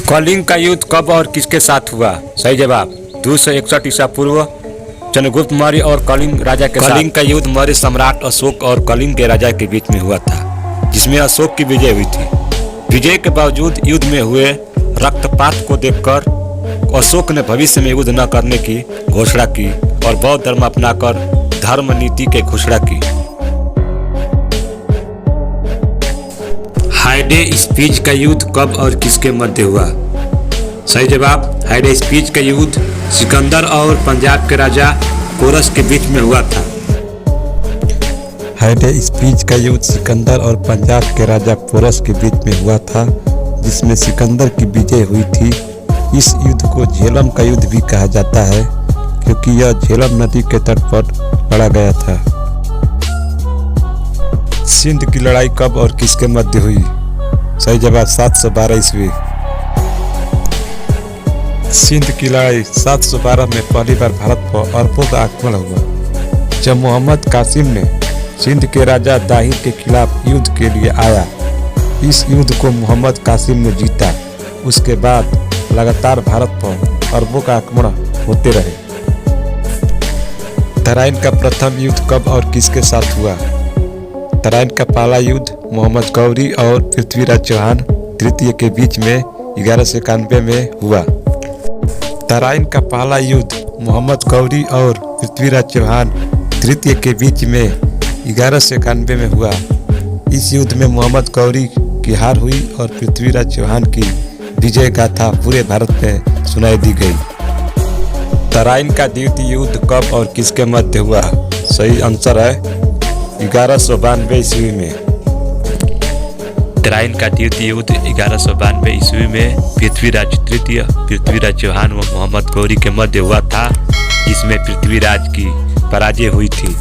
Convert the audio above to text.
कलिंग का युद्ध कब और किसके साथ हुआ? सही जवाब 261 ईसा पूर्व चंद्रगुप्त मौर्य और कलिंग राजा के साथ। कलिंग का युद्ध मौर्य सम्राट अशोक और कलिंग के राजा के बीच में हुआ था, जिसमें अशोक की विजय हुई थी। विजय के बावजूद युद्ध में हुए रक्तपात को देखकर अशोक ने भविष्य में युद्ध न करने की घोषणा की और बौद्ध धर्म अपनाकर धर्म नीति की घोषणा की। हाइडेस्पीच का युद्ध कब और किसके मध्य हुआ? सही जवाब हाइडेस्पीच का युद्ध सिकंदर और पंजाब के राजा पोरस के बीच में हुआ था। हाइडेस्पीच का युद्ध सिकंदर और पंजाब के राजा पोरस के बीच में हुआ था, जिसमें सिकंदर की विजय हुई थी। इस युद्ध को झेलम का युद्ध भी कहा जाता है, क्योंकि यह झेलम नदी के तट पर लड़ा गया था। सिंध की लड़ाई कब और किसके मध्य हुई? सही जवाब 712 ईस्वी। सिंध की लड़ाई 712 में पहली बार भारत पर अरबों का आक्रमण हुआ, जब मोहम्मद कासिम ने सिंध के राजा दाहिर के खिलाफ युद्ध के लिए आया। इस युद्ध को मोहम्मद कासिम ने जीता। उसके बाद लगातार भारत पर अरबों का आक्रमण होते रहे। तराइन का प्रथम युद्ध कब और किसके साथ हुआ? तराइन का पहला युद्ध मोहम्मद गौरी और पृथ्वीराज चौहान तृतीय के बीच में 1191 में हुआ। तराइन का पहला युद्ध मोहम्मद गौरी और पृथ्वीराज चौहान तृतीय के बीच में 1191 में हुआ। इस युद्ध में मोहम्मद गौरी की हार हुई और पृथ्वीराज चौहान की विजय गाथा पूरे भारत में सुनाई दी गई। तराइन का द्वितीय युद्ध कब और किसके मध्य हुआ? सही आंसर है 1192 ईस्वी में। तराइन का द्वितीय युद्ध 1192 ईस्वी में पृथ्वीराज तृतीय, पृथ्वीराज चौहान व मोहम्मद गौरी के मध्य हुआ था, जिसमें पृथ्वीराज की पराजय हुई थी।